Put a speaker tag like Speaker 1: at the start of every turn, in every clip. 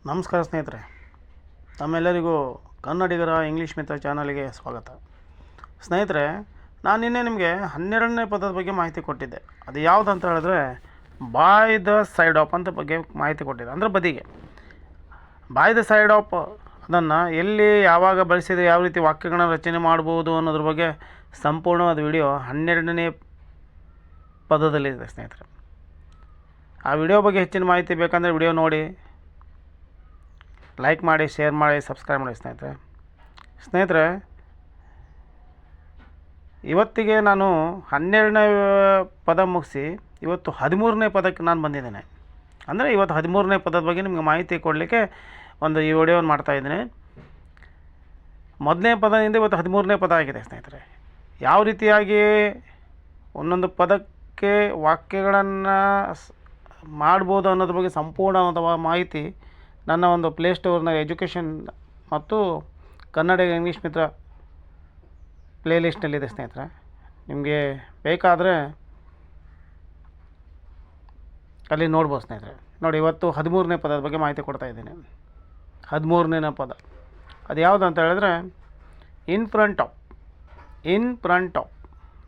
Speaker 1: ನಮಸ್ಕಾರ ಸ್ನೇಹಿತರೆ, ತಮ್ಮೆಲ್ಲರಿಗೂ ಕನ್ನಡಿಗರ ಇಂಗ್ಲೀಷ್ ಮಿತ್ರ ಚಾನಲ್ಗೆ ಸ್ವಾಗತ. ಸ್ನೇಹಿತರೆ, ನಾನು ನಿನ್ನೆ ನಿಮಗೆ 12ನೇ ಪದದ ಬಗ್ಗೆ ಮಾಹಿತಿ ಕೊಟ್ಟಿದ್ದೆ. ಅದು ಯಾವುದು ಅಂತ ಹೇಳಿದ್ರೆ ಬಾಯ್ ದ ಸೈಡ್ ಆಫ್ ಅಂತ ಬಗ್ಗೆ ಮಾಹಿತಿ ಕೊಟ್ಟಿದ್ದೆ. ಅಂದರೆ ಬದಿಗೆ ಬಾಯ್ ದ ಸೈಡ್ ಆಫ್ ಅದನ್ನು ಎಲ್ಲಿ ಯಾವಾಗ ಬಳಸಿದರೆ ಯಾವ ರೀತಿ ವಾಕ್ಯಗಳನ್ನ ರಚನೆ ಮಾಡ್ಬೋದು ಅನ್ನೋದ್ರ ಬಗ್ಗೆ ಸಂಪೂರ್ಣವಾದ ವಿಡಿಯೋ 12ನೇ ಪದದಲ್ಲಿದೆ ಸ್ನೇಹಿತರೆ. ಆ ವಿಡಿಯೋ ಬಗ್ಗೆ ಹೆಚ್ಚಿನ ಮಾಹಿತಿ ಬೇಕಂದರೆ ವಿಡಿಯೋ ನೋಡಿ, ಲೈಕ್ ಮಾಡಿ, ಶೇರ್ ಮಾಡಿ, ಸಬ್ಸ್ಕ್ರೈಬ್ ಮಾಡಿ ಸ್ನೇಹಿತರೆ. ಇವತ್ತಿಗೆ ನಾನು 12ನೇ ಪದ ಮುಗಿಸಿ ಇವತ್ತು 13ನೇ ಪದಕ್ಕೆ ನಾನು ಬಂದಿದ್ದೇನೆ. ಅಂದರೆ ಇವತ್ತು 13ನೇ ಪದದ ಬಗ್ಗೆ ನಿಮಗೆ ಮಾಹಿತಿ ಕೊಡಲಿಕ್ಕೆ ಈ ವಿಡಿಯೋವನ್ನು ಮಾಡ್ತಾಯಿದ್ದೀನಿ. ಮೊದಲನೇ ಪದದಿಂದ ಇವತ್ತು 13ನೇ ಪದ ಆಗಿದೆ ಸ್ನೇಹಿತರೆ. ಯಾವ ರೀತಿಯಾಗಿ ಒಂದೊಂದು ಪದಕ್ಕೆ ವಾಕ್ಯಗಳನ್ನು ಮಾಡ್ಬೋದು ಅನ್ನೋದ್ರ ಬಗ್ಗೆ ಸಂಪೂರ್ಣವಾದ ಮಾಹಿತಿ ನನ್ನ ಪ್ಲೇಸ್ಟೋರ್ನ ಎಜುಕೇಷನ್ ಮತ್ತು ಕನ್ನಡ ಇಂಗ್ಲೀಷ್ ಮಿತ್ರ ಪ್ಲೇಲಿಸ್ಟ್ನಲ್ಲಿದೆ ಸ್ನೇಹಿತರೆ. ನಿಮಗೆ ಬೇಕಾದರೆ ಅಲ್ಲಿ ನೋಡ್ಬೋದು ಸ್ನೇಹಿತರೆ. ನೋಡಿ, ಇವತ್ತು 13ನೇ ಪದದ ಬಗ್ಗೆ ಮಾಹಿತಿ ಕೊಡ್ತಾಯಿದ್ದೀನಿ. 13ನೇ ಪದ ಅದು ಯಾವುದು ಅಂತ ಹೇಳಿದ್ರೆ ಇನ್ ಫ್ರಂಟ್ ಆಫ್.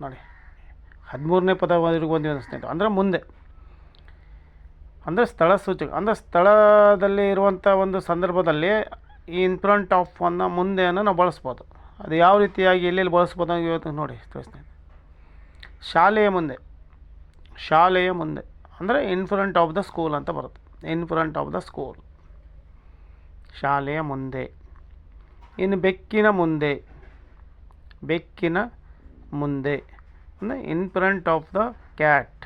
Speaker 1: ನೋಡಿ, 13ನೇ ಪದವರೆಗೂ ಬಂದಿದೆ ಸ್ನೇಹಿತರೆ. ಅಂದರೆ ಮುಂದೆ, ಅಂದರೆ ಸ್ಥಳ ಸೂಚಕ, ಅಂದರೆ ಸ್ಥಳದಲ್ಲಿ ಇರುವಂಥ ಒಂದು ಸಂದರ್ಭದಲ್ಲಿ ಈ ಇನ್ ಫ್ರಂಟ್ ಆಫ್ ಅನ್ನು ಮುಂದೆಯನ್ನು ನಾವು ಬಳಸ್ಬೋದು. ಅದು ಯಾವ ರೀತಿಯಾಗಿ ಎಲ್ಲೆಲ್ಲಿ ಬಳಸ್ಬೋದು ಇವತ್ತು ನೋಡಿ ಸ್ನೇಹಿತರೆ. ಶಾಲೆಯ ಮುಂದೆ ಅಂದರೆ in front of the school ಅಂತ ಬರುತ್ತೆ. ಇನ್ ಫ್ರಂಟ್ ಆಫ್ ದ ಸ್ಕೂಲ್, ಶಾಲೆಯ ಮುಂದೆ. ಇನ್ನು ಬೆಕ್ಕಿನ ಮುಂದೆ ಅಂದರೆ in front of the cat.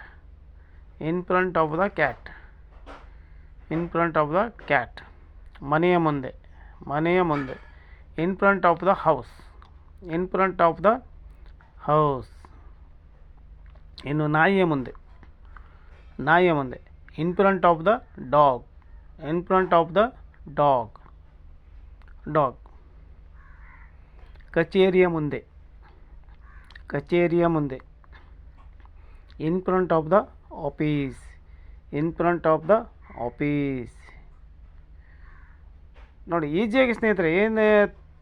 Speaker 1: In front of the cat. ಮನೆಯ ಮುಂದೆ in front of the house. ಇನ್ನು ನಾಯಿಯ ಮುಂದೆ in front of the dog. ಕಚೇರಿಯ ಮುಂದೆ in front of the office. ನೋಡಿ, ಈಜಿಯಾಗಿ ಸ್ನೇಹಿತರೆ, ಏನು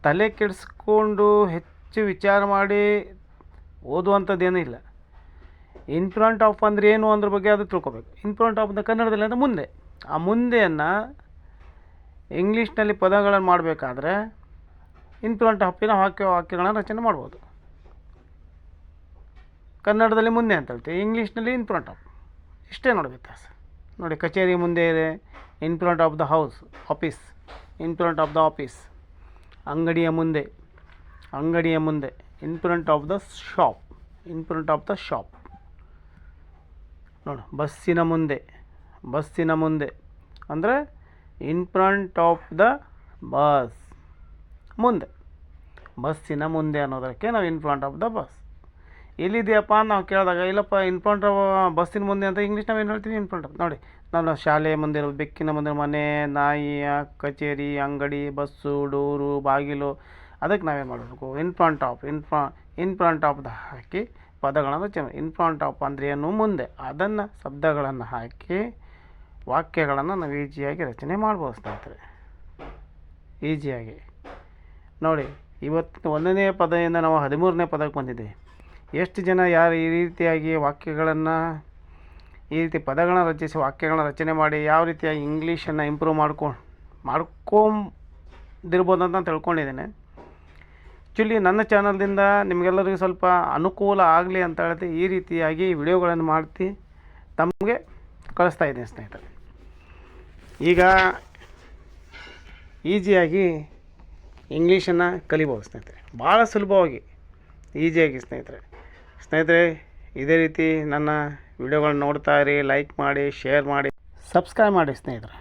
Speaker 1: ತಲೆ ಕೆಡಿಸ್ಕೊಂಡು ಹೆಚ್ಚು ವಿಚಾರ ಮಾಡಿ ಓದುವಂಥದ್ದೇನೂ ಇಲ್ಲ. ಇನ್ ಫ್ರಂಟ್ ಆಫ್ ಅಂದರೆ ಏನು ಅದ್ರ ಬಗ್ಗೆ ಅದು ತಿಳ್ಕೊಬೇಕು. ಇನ್ ಫ್ರಂಟ್ ಆಫ್ ದ ಕನ್ನಡದಲ್ಲಿ ಅಂದರೆ ಮುಂದೆ. ಆ ಮುಂದೆಯನ್ನು ಇಂಗ್ಲೀಷ್ನಲ್ಲಿ ಪದಗಳನ್ನು ಮಾಡಬೇಕಾದ್ರೆ ಇನ್ ಫ್ರಂಟ್ ಆಫಿನ ವಾಕ್ಯಗಳನ್ನು ರಚನೆ ಮಾಡ್ಬೋದು. ಕನ್ನಡದಲ್ಲಿ ಮುಂದೆ ಅಂತ ಹೇಳ್ತೀವಿ, ಇಂಗ್ಲೀಷ್ನಲ್ಲಿ ಇನ್ ಫ್ರಂಟ್ ಆಫ್. ಇಷ್ಟೇ ನೋಡಿ ವ್ಯತ್ಯಾಸ. ನೋಡಿ, ಕಚೇರಿ ಮುಂದೆ ಇದೆ in front of the office. In front of the office. ಅಂಗಡಿಯ ಮುಂದೆ in front of the shop. ನೋಡಿ, ಬಸ್ಸಿನ ಮುಂದೆ ಅಂದರೆ in front of the bus. ಬಸ್ಸಿನ ಮುಂದೆ ಅನ್ನೋದಕ್ಕೆ ನಾವು in front of the bus. ಎಲ್ಲಿದೆಯಪ್ಪ ನಾವು ಕೇಳಿದಾಗ, ಇಲ್ಲಪ್ಪ ಇನ್ ಫ್ರಂಟ್ ಆಫ್ ಬಸ್ಸಿನ ಮುಂದೆ ಅಂತ ಇಂಗ್ಲೀಷ್ ನಾವೇನು ಹೇಳ್ತೀವಿ? ಇನ್ ಫ್ರಂಟ್ ಆಫ್. ನೋಡಿ, ನಾನು ಶಾಲೆಯ ಮುಂದೆ ಇರೋದು, ಬೆಕ್ಕಿನ ಮುಂದೆ ಮನೆ, ನಾಯಿಯ, ಕಚೇರಿ, ಅಂಗಡಿ, ಬಸ್ಸು, ಡೋರು, ಬಾಗಿಲು. ಅದಕ್ಕೆ ನಾವೇನು ಮಾಡಬೇಕು? ಇನ್ ಫ್ರಂಟ್ ಆಫ್ ದ ಹಾಕಿ ಪದಗಳನ್ನು ರಚನೆ. ಇನ್ ಫ್ರಂಟ್ ಆಫ್ ಅಂದರೆ ಏನು? ಮುಂದೆ. ಅದನ್ನು ಶಬ್ದಗಳನ್ನು ಹಾಕಿ ವಾಕ್ಯಗಳನ್ನು ನಾವು ಈಜಿಯಾಗಿ ರಚನೆ ಮಾಡ್ಬೋದು ಸ್ನೇಹಿತರೆ. ಈಜಿಯಾಗಿ ನೋಡಿ, ಇವತ್ತು 1ನೇ ಪದದಿಂದ ನಾವು 13ನೇ ಪದಕ್ಕೆ ಬಂದಿದ್ದೀವಿ. ಎಷ್ಟು ಜನ ಯಾರು ಈ ರೀತಿಯಾಗಿ ಈ ರೀತಿ ಪದಗಳನ್ನ ರಚಿಸಿ ವಾಕ್ಯಗಳನ್ನ ರಚನೆ ಮಾಡಿ ಯಾವ ರೀತಿಯಾಗಿ ಇಂಗ್ಲೀಷನ್ನು ಇಂಪ್ರೂವ್ ಮಾಡ್ಕೊಂಡಿರ್ಬೋದು ಅಂತ ತಿಳ್ಕೊಂಡಿದ್ದೇನೆ. ಆ್ಯಕ್ಚುಲಿ ನನ್ನ ಚಾನಲ್ದಿಂದ ನಿಮಗೆಲ್ಲರಿಗೂ ಸ್ವಲ್ಪ ಅನುಕೂಲ ಆಗಲಿ ಅಂತ ಹೇಳ್ತಿ ಈ ರೀತಿಯಾಗಿ ವಿಡಿಯೋಗಳನ್ನು ಮಾಡ್ತಿ ತಮಗೆ ಕಳಿಸ್ತಾ ಇದ್ದೀನಿ ಸ್ನೇಹಿತರೆ. ಈಗ ಈಸಿಯಾಗಿ ಇಂಗ್ಲೀಷನ್ನು ಕಲಿಬೋದು ಸ್ನೇಹಿತರೆ, ಭಾಳ ಸುಲಭವಾಗಿ, ಈಸಿಯಾಗಿ ಸ್ನೇಹಿತರೆ. ಇದೇ ರೀತಿ ನನ್ನ ವಿಡಿಯೋಗಳನ್ನ ನೋಡ್ತಾ ಇರಿ, ಲೈಕ್ ಮಾಡಿ, ಶೇರ್ ಮಾಡಿ, ಸಬ್ಸ್ಕ್ರೈಬ್ ಮಾಡಿ ಸ್ನೇಹಿತರೆ.